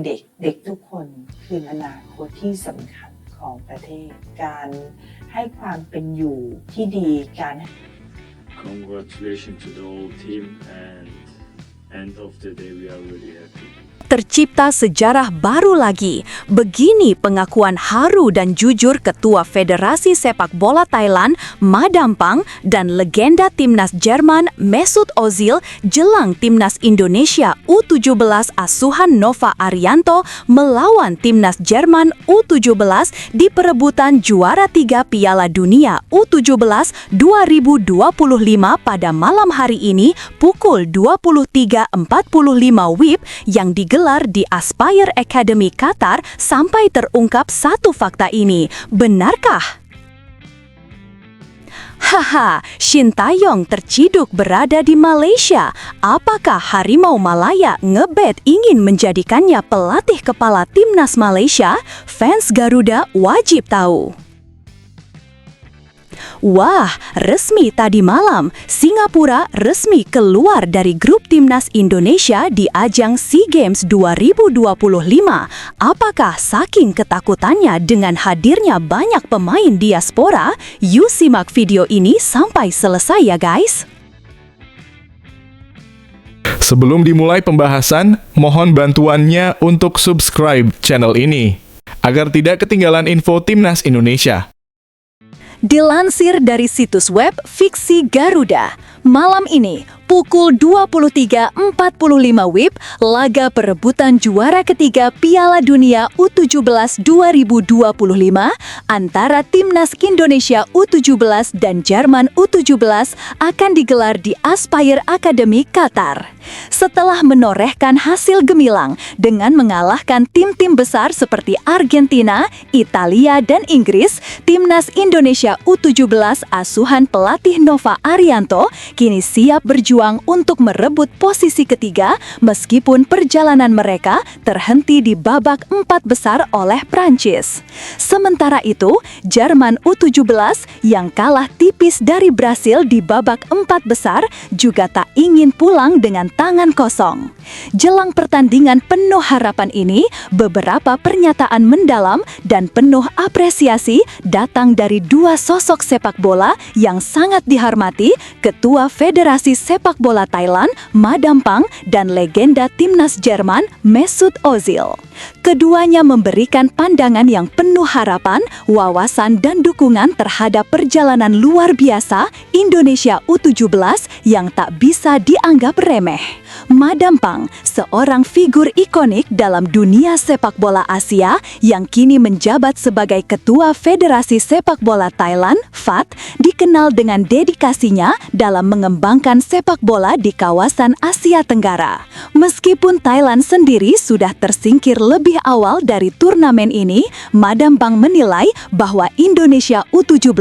เด็กทุกคนคืออนาคตที่สำคัญของประเทศการให้ความเป็นอยู่ที่ดีการ Congratulations to the whole team, and end of the day we are really happy. Tercipta sejarah baru lagi. Begini pengakuan haru dan jujur Ketua Federasi Sepak Bola Thailand, Ma Dampang, dan legenda Timnas Jerman, Mesut Ozil, jelang Timnas Indonesia U17 asuhan Nova Arianto melawan Timnas Jerman U17 di perebutan juara 3 Piala Dunia U17 2025 pada malam hari ini pukul 23.45 WIB yang digelar di Aspire Academy Qatar sampai terungkap satu fakta ini. Benarkah? Haha, Shin Taeyong terciduk berada di Malaysia. Apakah Harimau Malaya ngebet ingin menjadikannya pelatih kepala timnas Malaysia? Fans Garuda wajib tahu. Wah, resmi tadi malam, Singapura resmi keluar dari grup timnas Indonesia di ajang SEA Games 2025. Apakah saking ketakutannya dengan hadirnya banyak pemain diaspora? Yuk simak video ini sampai selesai ya guys. Sebelum dimulai pembahasan, mohon bantuannya untuk subscribe channel ini, agar tidak ketinggalan info Timnas Indonesia. Dilansir dari situs web Fiksi Garuda, malam ini pukul 23.45 WIB, laga perebutan juara ketiga Piala Dunia U17 2025 antara Timnas Indonesia U17 dan Jerman U17 akan digelar di Aspire Academy Qatar. Setelah menorehkan hasil gemilang dengan mengalahkan tim-tim besar seperti Argentina, Italia, dan Inggris, Timnas Indonesia U17 asuhan pelatih Nova Arianto kini siap berjuang untuk merebut posisi ketiga meskipun perjalanan mereka terhenti di babak 4 besar oleh Prancis. Sementara itu, Jerman U17 yang kalah tipis dari Brasil di babak 4 besar juga tak ingin pulang dengan tangan kosong. Jelang pertandingan penuh harapan ini, beberapa pernyataan mendalam dan penuh apresiasi datang dari dua sosok sepak bola yang sangat dihormati, Ketua Federasi Sepak Bola Thailand, Ma Dampang, dan legenda Timnas Jerman, Mesut Ozil. Keduanya memberikan pandangan yang penuh harapan, wawasan, dan dukungan terhadap perjalanan luar biasa Indonesia U17 yang tak bisa dianggap remeh. Ma Dampang, seorang figur ikonik dalam dunia sepak bola Asia yang kini menjabat sebagai Ketua Federasi Sepak Bola Thailand, FAT, dikenal dengan dedikasinya dalam mengembangkan sepak bola di kawasan Asia Tenggara. Meskipun Thailand sendiri sudah tersingkir lebih awal dari turnamen ini, Ma Dampang menilai bahwa Indonesia U17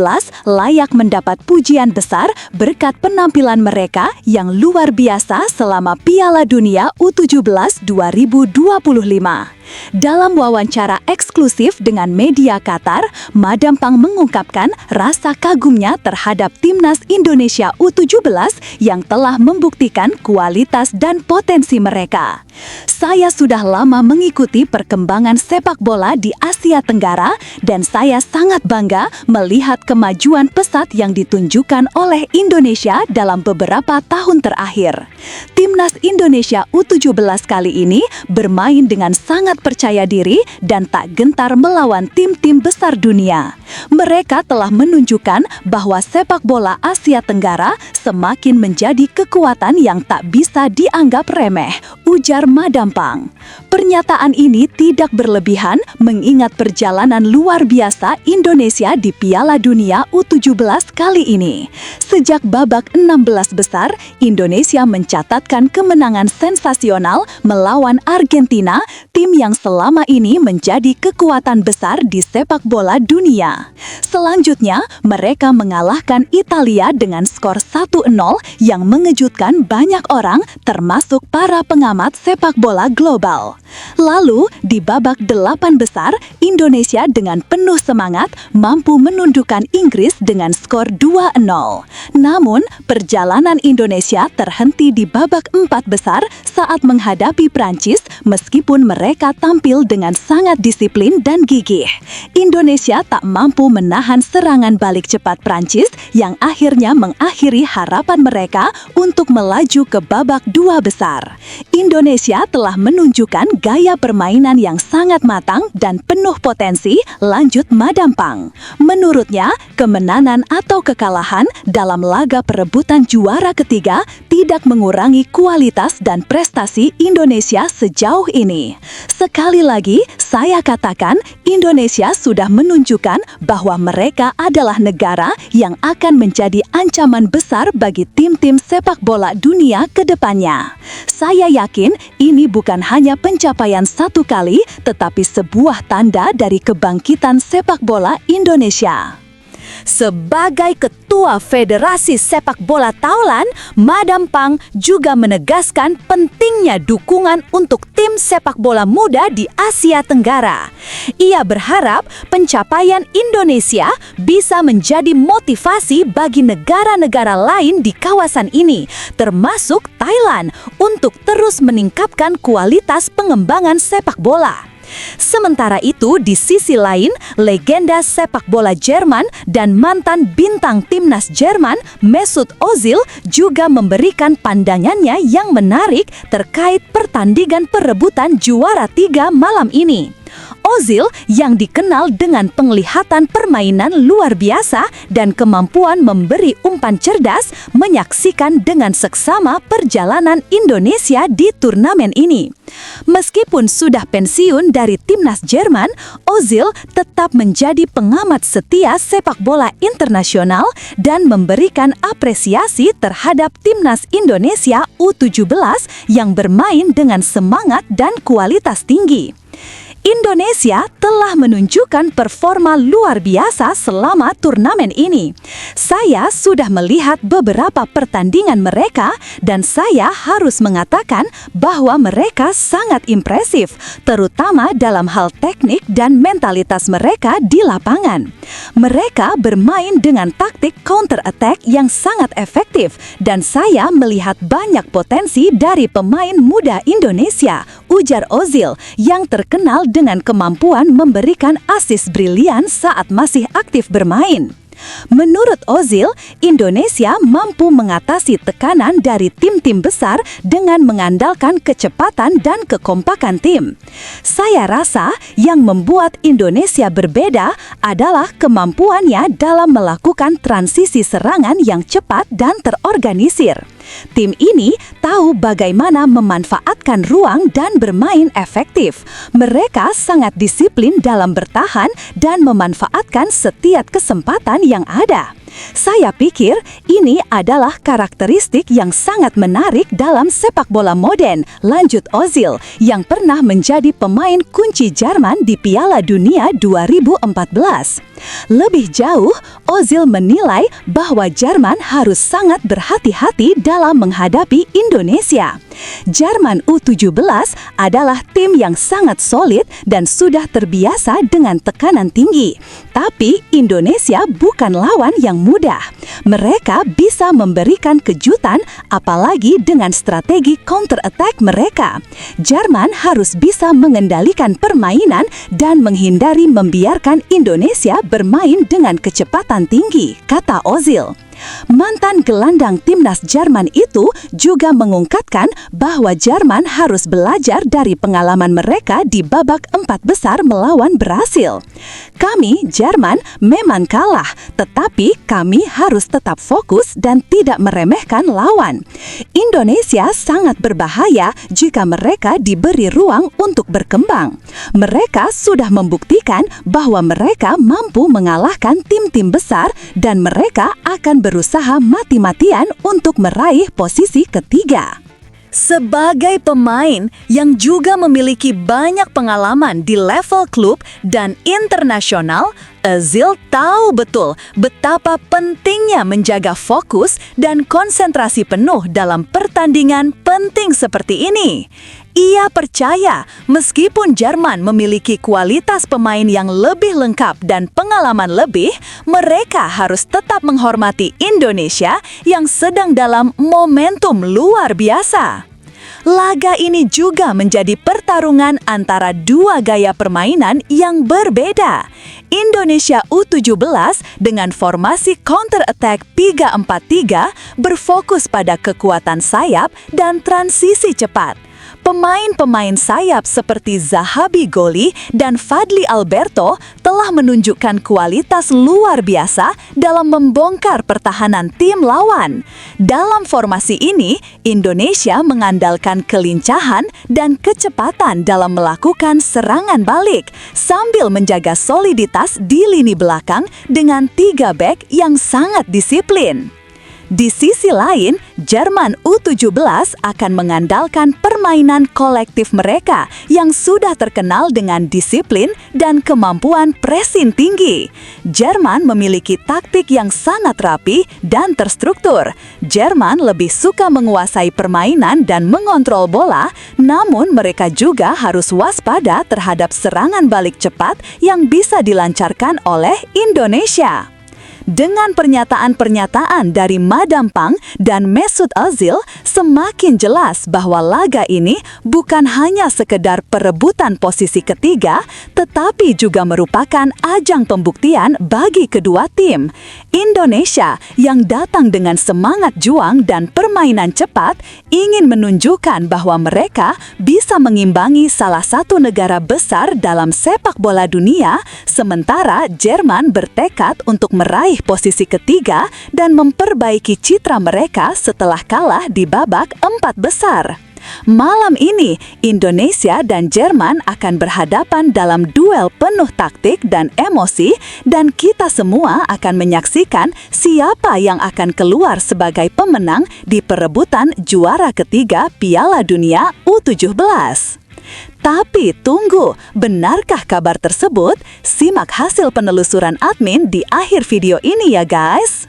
layak mendapat pujian besar berkat penampilan mereka yang luar biasa selama Piala Dunia U17 2025. Dalam wawancara eksklusif dengan media Qatar, Ma Dampang mengungkapkan rasa kagumnya terhadap Timnas Indonesia U17 yang telah membuktikan kualitas dan potensi mereka. Saya sudah lama mengikuti perkembangan sepak bola di Asia Tenggara dan saya sangat bangga melihat kemajuan pesat yang ditunjukkan oleh Indonesia dalam beberapa tahun terakhir. Timnas Indonesia U17 kali ini bermain dengan sangat percaya diri dan tak gentar melawan tim-tim besar dunia. Mereka telah menunjukkan bahwa sepak bola Asia Tenggara semakin menjadi kekuatan yang tak bisa dianggap remeh, ujar Ma Dampang. Pernyataan ini tidak berlebihan mengingat perjalanan luar biasa Indonesia di Piala Dunia U17 kali ini. Sejak babak 16 besar, Indonesia mencatatkan kemenangan sensasional melawan Argentina, tim yang selama ini menjadi kekuatan besar di sepak bola dunia. Selanjutnya, mereka mengalahkan Italia dengan skor 1-0 yang mengejutkan banyak orang termasuk para pengamat sepak bola global. Lalu, di babak 8 besar, Indonesia dengan penuh semangat mampu menundukkan Inggris dengan skor 2-0. Namun, perjalanan Indonesia terhenti di babak 4 besar saat menghadapi Prancis meskipun mereka tampil dengan sangat disiplin dan gigih. Indonesia tak mampu menahan serangan balik cepat Prancis yang akhirnya mengakhiri harapan mereka untuk melaju ke babak dua besar. Indonesia telah menunjukkan gaya permainan yang sangat matang dan penuh potensi, lanjut Madam Pang. Menurutnya, kemenangan atau kekalahan dalam laga perebutan juara ketiga tidak mengurangi kualitas dan prestasi Indonesia sejauh ini. Sekali lagi, saya katakan Indonesia sudah menunjukkan bahwa mereka adalah negara yang akan menjadi ancaman besar bagi tim-tim sepak bola dunia ke depannya. Saya yakin ini bukan hanya pencapaian satu kali, tetapi sebuah tanda dari kebangkitan sepak bola Indonesia. Sebagai Ketua Federasi Sepak Bola Thailand, Madam Pang juga menegaskan pentingnya dukungan untuk tim sepak bola muda di Asia Tenggara. Ia berharap pencapaian Indonesia bisa menjadi motivasi bagi negara-negara lain di kawasan ini, termasuk Thailand, untuk terus meningkatkan kualitas pengembangan sepak bola. Sementara itu, di sisi lain, legenda sepak bola Jerman dan mantan bintang timnas Jerman, Mesut Ozil, juga memberikan pandangannya yang menarik terkait pertandingan perebutan juara 3 malam ini. Ozil yang dikenal dengan penglihatan permainan luar biasa dan kemampuan memberi umpan cerdas, menyaksikan dengan seksama perjalanan Indonesia di turnamen ini. Meskipun sudah pensiun dari timnas Jerman, Ozil tetap menjadi pengamat setia sepak bola internasional dan memberikan apresiasi terhadap timnas Indonesia U17 yang bermain dengan semangat dan kualitas tinggi. Indonesia telah menunjukkan performa luar biasa selama turnamen ini. Saya sudah melihat beberapa pertandingan mereka dan saya harus mengatakan bahwa mereka sangat impresif, terutama dalam hal teknik dan mentalitas mereka di lapangan. Mereka bermain dengan taktik counter attack yang sangat efektif dan saya melihat banyak potensi dari pemain muda Indonesia, ujar Ozil, yang terkenal dengan kemampuan memberikan assist brilian saat masih aktif bermain. Menurut Ozil, Indonesia mampu mengatasi tekanan dari tim-tim besar dengan mengandalkan kecepatan dan kekompakan tim. Saya rasa yang membuat Indonesia berbeda adalah kemampuannya dalam melakukan transisi serangan yang cepat dan terorganisir. Tim ini tahu bagaimana memanfaatkan ruang dan bermain efektif. Mereka sangat disiplin dalam bertahan dan memanfaatkan setiap kesempatan yang ada. Saya pikir ini adalah karakteristik yang sangat menarik dalam sepak bola modern, lanjut Ozil, yang pernah menjadi pemain kunci Jerman di Piala Dunia 2014. Lebih jauh, Ozil menilai bahwa Jerman harus sangat berhati-hati dalam menghadapi Indonesia. Jerman U17 adalah tim yang sangat solid dan sudah terbiasa dengan tekanan tinggi. Tapi Indonesia bukan lawan yang mudah. Mereka bisa memberikan kejutan apalagi dengan strategi counter attack mereka. Jerman harus bisa mengendalikan permainan dan menghindari membiarkan Indonesia bermain dengan kecepatan tinggi, kata Ozil. Mantan gelandang timnas Jerman itu juga mengungkapkan bahwa Jerman harus belajar dari pengalaman mereka di babak 4 besar melawan Brasil. Kami, Jerman, memang kalah, tetapi kami harus tetap fokus dan tidak meremehkan lawan. Indonesia sangat berbahaya jika mereka diberi ruang untuk berkembang. Mereka sudah membuktikan bahwa mereka mampu mengalahkan tim-tim besar dan mereka akan berusaha mati-matian untuk meraih posisi ketiga. Sebagai pemain yang juga memiliki banyak pengalaman di level klub dan internasional, Ozil tahu betul betapa pentingnya menjaga fokus dan konsentrasi penuh dalam pertandingan penting seperti ini. Ia percaya meskipun Jerman memiliki kualitas pemain yang lebih lengkap dan pengalaman lebih, mereka harus tetap menghormati Indonesia yang sedang dalam momentum luar biasa. Laga ini juga menjadi pertarungan antara dua gaya permainan yang berbeda. Indonesia U17 dengan formasi counter attack 3-4-3 berfokus pada kekuatan sayap dan transisi cepat. Pemain-pemain sayap seperti Zahabi Goli dan Fadli Alberto telah menunjukkan kualitas luar biasa dalam membongkar pertahanan tim lawan. Dalam formasi ini, Indonesia mengandalkan kelincahan dan kecepatan dalam melakukan serangan balik sambil menjaga soliditas di lini belakang dengan 3 bek yang sangat disiplin. Di sisi lain, Jerman U17 akan mengandalkan permainan kolektif mereka yang sudah terkenal dengan disiplin dan kemampuan pressing tinggi. Jerman memiliki taktik yang sangat rapi dan terstruktur. Jerman lebih suka menguasai permainan dan mengontrol bola, namun mereka juga harus waspada terhadap serangan balik cepat yang bisa dilancarkan oleh Indonesia. Dengan pernyataan-pernyataan dari Madam Pang dan Mesut Ozil, semakin jelas bahwa laga ini bukan hanya sekedar perebutan posisi ketiga, tetapi juga merupakan ajang pembuktian bagi kedua tim. Indonesia yang datang dengan semangat juang dan permainan cepat ingin menunjukkan bahwa mereka bisa mengimbangi salah satu negara besar dalam sepak bola dunia, sementara Jerman bertekad untuk meraih posisi ketiga dan memperbaiki citra mereka setelah kalah di babak 4 besar. Malam ini, Indonesia dan Jerman akan berhadapan dalam duel penuh taktik dan emosi, dan kita semua akan menyaksikan siapa yang akan keluar sebagai pemenang di perebutan juara ketiga Piala Dunia U17. Tapi tunggu, benarkah kabar tersebut? Simak hasil penelusuran admin di akhir video ini ya guys.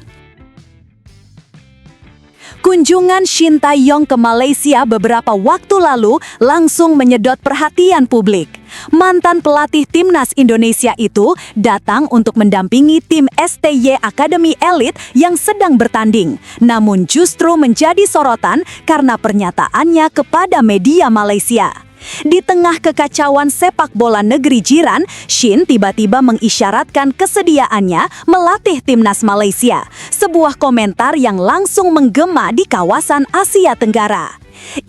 Kunjungan Shin Tae-yong ke Malaysia beberapa waktu lalu langsung menyedot perhatian publik. Mantan pelatih timnas Indonesia itu datang untuk mendampingi tim STY Academy Elite yang sedang bertanding, namun justru menjadi sorotan karena pernyataannya kepada media Malaysia. Di tengah kekacauan sepak bola negeri jiran, Shin tiba-tiba mengisyaratkan kesediaannya melatih timnas Malaysia. Sebuah komentar yang langsung menggema di kawasan Asia Tenggara.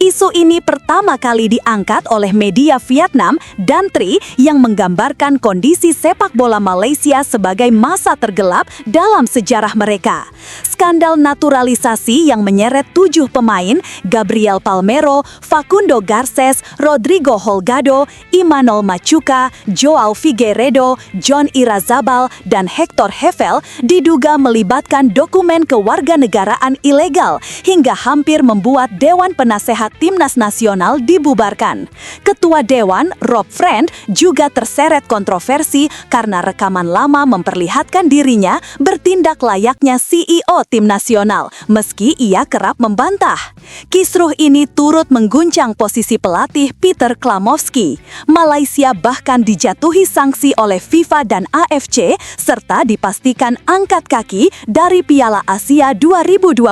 Isu ini pertama kali diangkat oleh media Vietnam dan Tri yang menggambarkan kondisi sepak bola Malaysia sebagai masa tergelap dalam sejarah mereka. Skandal naturalisasi yang menyeret 7 pemain, Gabriel Palmero, Facundo Garces, Rodrigo Holgado, Imanol Machuca, Joao Figueiredo, John Irazabal, dan Hector Hefel diduga melibatkan dokumen kewarganegaraan ilegal hingga hampir membuat Dewan Penasehat Timnas Nasional dibubarkan. Ketua Dewan, Rob Friend, juga terseret kontroversi karena rekaman lama memperlihatkan dirinya bertindak layaknya CEO tim nasional, meski ia kerap membantah. Kisruh ini turut mengguncang posisi pelatih Peter Klamovski. Malaysia bahkan dijatuhi sanksi oleh FIFA dan AFC, serta dipastikan angkat kaki dari Piala Asia 2027.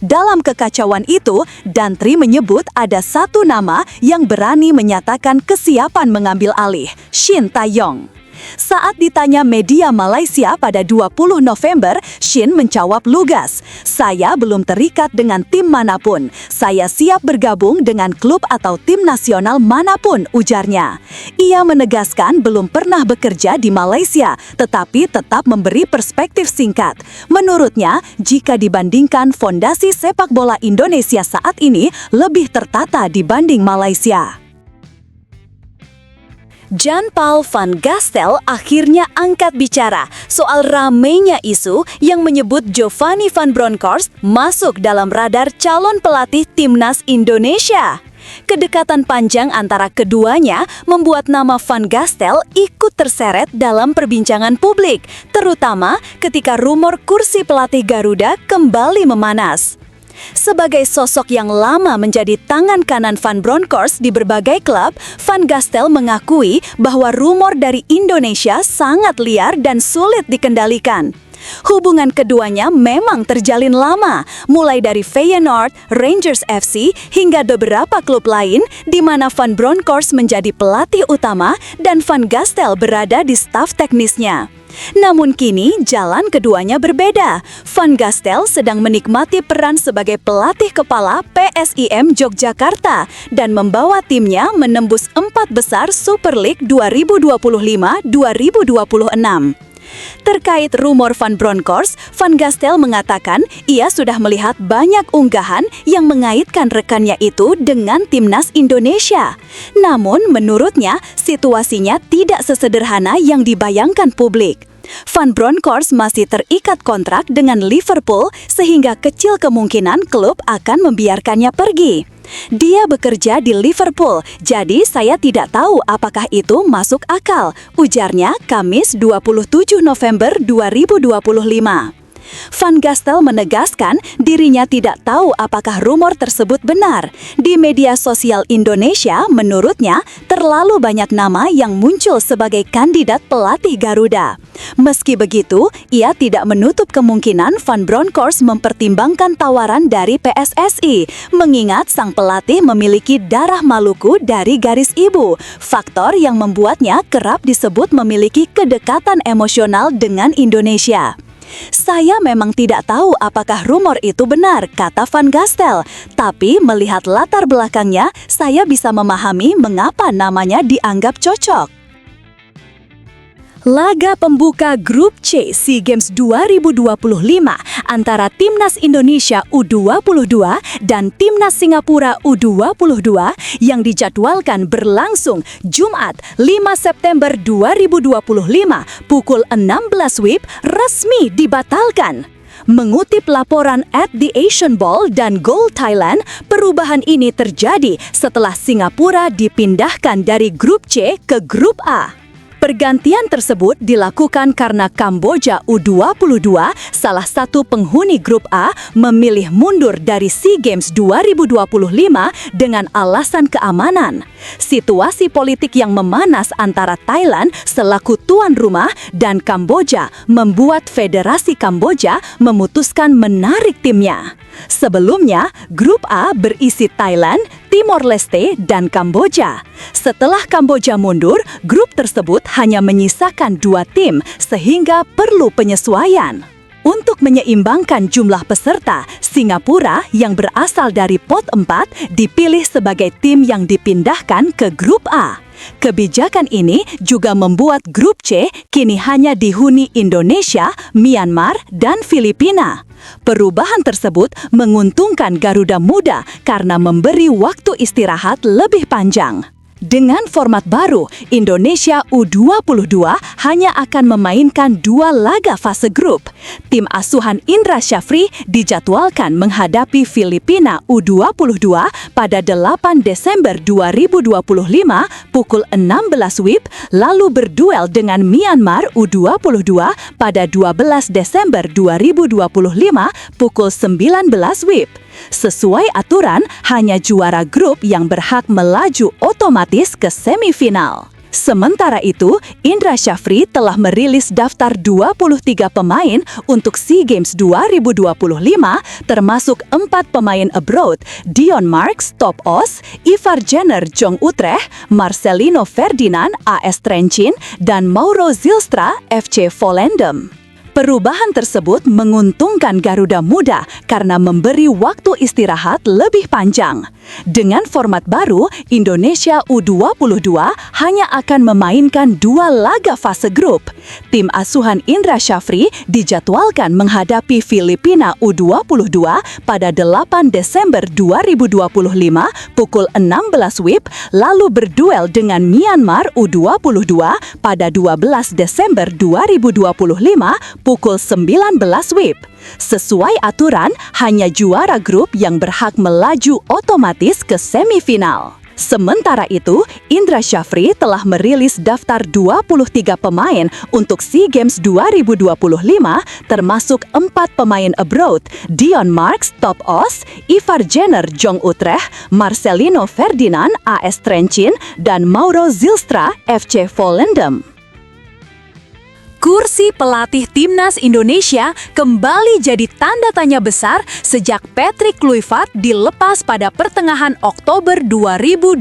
Dalam kekacauan itu, Dantri menyebut ada satu nama yang berani menyatakan kesiapan mengambil alih, Shin Tae-yong. Saat ditanya media Malaysia pada 20 November, Shin menjawab lugas, "Saya belum terikat dengan tim manapun. Saya siap bergabung dengan klub atau tim nasional manapun," ujarnya. Ia menegaskan belum pernah bekerja di Malaysia, tetapi tetap memberi perspektif singkat. Menurutnya, jika dibandingkan fondasi sepak bola Indonesia saat ini lebih tertata dibanding Malaysia. Jan-Paul van Gastel akhirnya angkat bicara soal ramainya isu yang menyebut Giovanni van Bronckhorst masuk dalam radar calon pelatih timnas Indonesia. Kedekatan panjang antara keduanya membuat nama Van Gastel ikut terseret dalam perbincangan publik, terutama ketika rumor kursi pelatih Garuda kembali memanas. Sebagai sosok yang lama menjadi tangan kanan Van Bronckhorst di berbagai klub, Van Gastel mengakui bahwa rumor dari Indonesia sangat liar dan sulit dikendalikan. Hubungan keduanya memang terjalin lama, mulai dari Feyenoord, Rangers FC, hingga beberapa klub lain di mana Van Bronckhorst menjadi pelatih utama dan Van Gastel berada di staf teknisnya. Namun kini jalan keduanya berbeda. Van Gastel sedang menikmati peran sebagai pelatih kepala PSIM Yogyakarta dan membawa timnya menembus 4 besar Super League 2025-2026. Terkait rumor Van Bronckhorst, Van Gastel mengatakan ia sudah melihat banyak unggahan yang mengaitkan rekannya itu dengan timnas Indonesia. Namun menurutnya situasinya tidak sesederhana yang dibayangkan publik. Van Bronckhorst masih terikat kontrak dengan Liverpool sehingga kecil kemungkinan klub akan membiarkannya pergi. Dia bekerja di Liverpool, jadi saya tidak tahu apakah itu masuk akal, ujarnya Kamis 27 November 2025. Van Gastel menegaskan dirinya tidak tahu apakah rumor tersebut benar. Di media sosial Indonesia, menurutnya, terlalu banyak nama yang muncul sebagai kandidat pelatih Garuda. Meski begitu, ia tidak menutup kemungkinan Van Bronckhorst mempertimbangkan tawaran dari PSSI, mengingat sang pelatih memiliki darah Maluku dari garis ibu, faktor yang membuatnya kerap disebut memiliki kedekatan emosional dengan Indonesia. Saya memang tidak tahu apakah rumor itu benar, kata Van Gastel. Tapi melihat latar belakangnya, saya bisa memahami mengapa namanya dianggap cocok. Laga pembuka Grup C SEA Games 2025 antara Timnas Indonesia U22 dan Timnas Singapura U22 yang dijadwalkan berlangsung Jumat 5 September 2025 pukul 16 WIB resmi dibatalkan. Mengutip laporan The Asian Ball dan Goal Thailand, perubahan ini terjadi setelah Singapura dipindahkan dari Grup C ke Grup A. Pergantian tersebut dilakukan karena Kamboja U22, salah satu penghuni Grup A, memilih mundur dari SEA Games 2025 dengan alasan keamanan. Situasi politik yang memanas antara Thailand selaku tuan rumah dan Kamboja membuat Federasi Kamboja memutuskan menarik timnya. Sebelumnya, Grup A berisi Thailand, Timor Leste, dan Kamboja. Setelah Kamboja mundur, grup tersebut hanya menyisakan 2 tim sehingga perlu penyesuaian. Untuk menyeimbangkan jumlah peserta, Singapura yang berasal dari pot 4 dipilih sebagai tim yang dipindahkan ke Grup A. Kebijakan ini juga membuat Grup C kini hanya dihuni Indonesia, Myanmar, dan Filipina. Perubahan tersebut menguntungkan Garuda Muda karena memberi waktu istirahat lebih panjang. Dengan format baru, Indonesia U22 hanya akan memainkan 2 laga fase grup. Tim asuhan Indra Syafri dijadwalkan menghadapi Filipina U22 pada 8 Desember 2025 pukul 16 WIB, lalu berduel dengan Myanmar U22 pada 12 Desember 2025 pukul 19 WIB. Sesuai aturan, hanya juara grup yang berhak melaju otomatis ke semifinal. Sementara itu, Indra Syafri telah merilis daftar 23 pemain untuk SEA Games 2025, termasuk 4 pemain abroad, Dion Marks, Top Os, Ivar Jenner, Jong Utrecht, Marcelino Ferdinand, AS Trencin, dan Mauro Zylstra, FC Volendam. Perubahan tersebut menguntungkan Garuda Muda karena memberi waktu istirahat lebih panjang. Dengan format baru, Indonesia U22 hanya akan memainkan 2 laga fase grup. Tim asuhan Indra Syafri dijadwalkan menghadapi Filipina U22 pada 8 Desember 2025 pukul 16 WIB, lalu berduel dengan Myanmar U22 pada 12 Desember 2025 pukul 19 WIB. Sesuai aturan, hanya juara grup yang berhak melaju otomatis ke semifinal. Sementara itu, Indra Syafri telah merilis daftar 23 pemain untuk SEA Games 2025, termasuk 4 pemain abroad, Dion Marks, Top Os, Ivar Jenner, Jong Utrecht, Marcelino Ferdinand, AS Trencin, dan Mauro Zylstra, FC Volendam. Kursi pelatih Timnas Indonesia kembali jadi tanda tanya besar sejak Patrick Kluivert dilepas pada pertengahan Oktober 2025.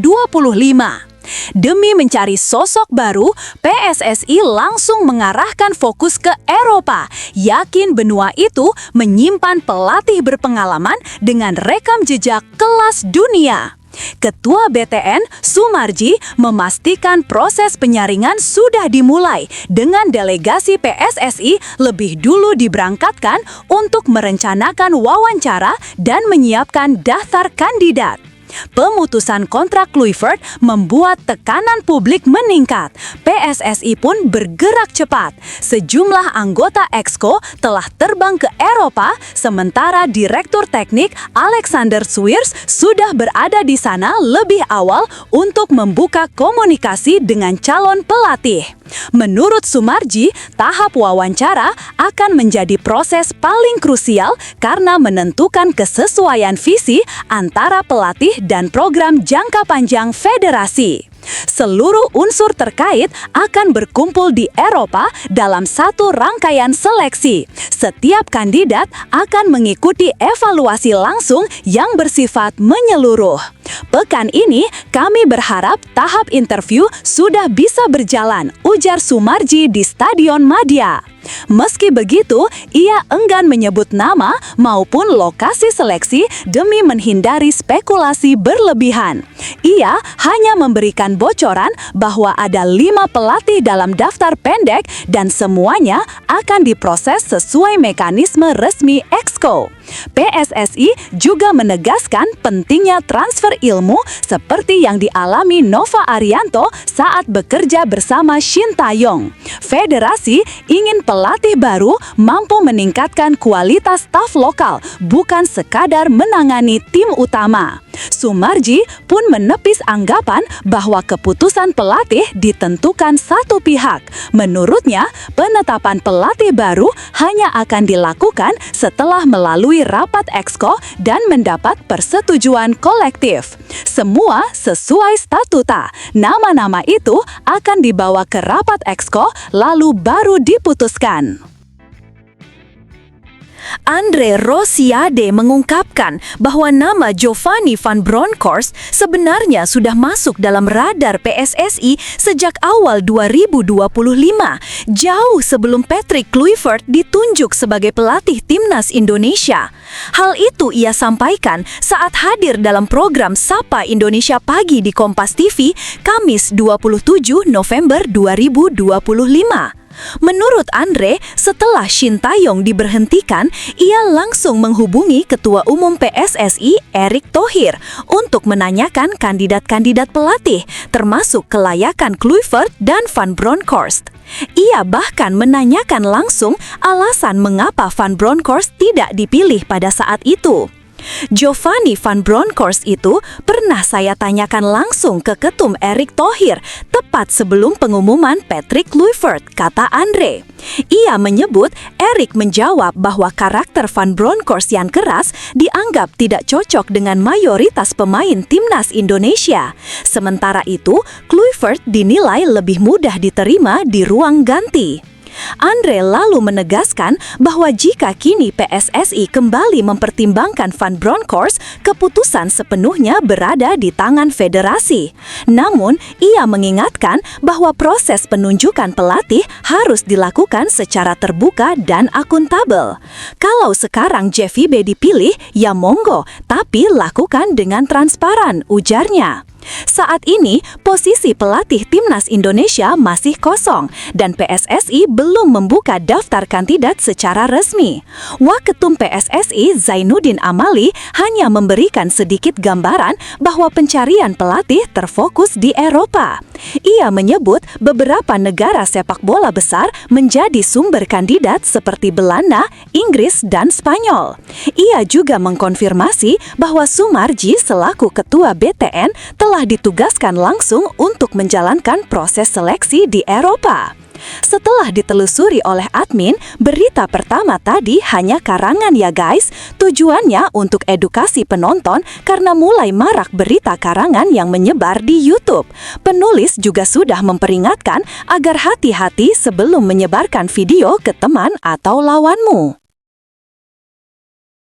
Demi mencari sosok baru, PSSI langsung mengarahkan fokus ke Eropa. Yakin benua itu menyimpan pelatih berpengalaman dengan rekam jejak kelas dunia. Ketua BTN, Sumarji, memastikan proses penyaringan sudah dimulai dengan delegasi PSSI lebih dulu diberangkatkan untuk merencanakan wawancara dan menyiapkan daftar kandidat. Pemutusan kontrak Kluivert membuat tekanan publik meningkat. PSSI pun bergerak cepat. Sejumlah anggota Exco telah terbang ke Eropa, sementara Direktur Teknik Alexander Swiers sudah berada di sana lebih awal untuk membuka komunikasi dengan calon pelatih. Menurut Sumarji, tahap wawancara akan menjadi proses paling krusial karena menentukan kesesuaian visi antara pelatih dan program jangka panjang federasi. Seluruh unsur terkait akan berkumpul di Eropa dalam satu rangkaian seleksi. Setiap kandidat akan mengikuti evaluasi langsung yang bersifat menyeluruh. Pekan ini, kami berharap tahap interview sudah bisa berjalan, ujar Sumarji di Stadion Madia. Meski begitu, ia enggan menyebut nama maupun lokasi seleksi demi menghindari spekulasi berlebihan. Ia hanya memberikan bocoran bahwa ada 5 pelatih dalam daftar pendek dan semuanya akan diproses sesuai mekanisme resmi Exco. PSSI juga menegaskan pentingnya transfer ilmu seperti yang dialami Nova Arianto saat bekerja bersama Shin Tae-yong. Federasi ingin pelatih baru mampu meningkatkan kualitas staf lokal, bukan sekadar menangani tim utama. Sumarji pun menepis anggapan bahwa keputusan pelatih ditentukan satu pihak. Menurutnya, penetapan pelatih baru hanya akan dilakukan setelah melalui rapat Exco dan mendapat persetujuan kolektif. Semua sesuai statuta. Nama-nama itu akan dibawa ke rapat Exco lalu baru diputuskan. Andre Rosiade mengungkapkan bahwa nama Giovanni van Bronckhorst sebenarnya sudah masuk dalam radar PSSI sejak awal 2025, jauh sebelum Patrick Kluivert ditunjuk sebagai pelatih Timnas Indonesia. Hal itu ia sampaikan saat hadir dalam program Sapa Indonesia Pagi di Kompas TV, Kamis 27 November 2025. Menurut Andre, setelah Shin Tae-yong diberhentikan, ia langsung menghubungi Ketua Umum PSSI Erick Thohir untuk menanyakan kandidat-kandidat pelatih, termasuk kelayakan Kluivert dan Van Bronckhorst. Ia bahkan menanyakan langsung alasan mengapa Van Bronckhorst tidak dipilih pada saat itu. Giovanni van Bronckhorst itu pernah saya tanyakan langsung ke Ketum Erick Thohir tepat sebelum pengumuman Patrick Kluivert, kata Andre. Ia menyebut Erick menjawab bahwa karakter Van Bronckhorst yang keras dianggap tidak cocok dengan mayoritas pemain Timnas Indonesia. Sementara itu, Kluivert dinilai lebih mudah diterima di ruang ganti. Andre lalu menegaskan bahwa jika kini PSSI kembali mempertimbangkan Van Bronckhorst, keputusan sepenuhnya berada di tangan federasi. Namun, ia mengingatkan bahwa proses penunjukan pelatih harus dilakukan secara terbuka dan akuntabel. Kalau sekarang JVB dipilih, ya monggo, tapi lakukan dengan transparan, ujarnya. Saat ini, posisi pelatih Timnas Indonesia masih kosong dan PSSI belum membuka daftar kandidat secara resmi. Waketum PSSI Zainuddin Amali hanya memberikan sedikit gambaran bahwa pencarian pelatih terfokus di Eropa. Ia menyebut beberapa negara sepak bola besar menjadi sumber kandidat seperti Belanda, Inggris, dan Spanyol. Ia juga mengkonfirmasi bahwa Sumarji selaku Ketua BTN telah ditugaskan langsung untuk menjalankan proses seleksi di Eropa. Setelah ditelusuri oleh admin, berita pertama tadi hanya karangan ya guys. Tujuannya untuk edukasi penonton karena mulai marak berita karangan yang menyebar di YouTube. Penulis juga sudah memperingatkan agar hati-hati sebelum menyebarkan video ke teman atau lawanmu.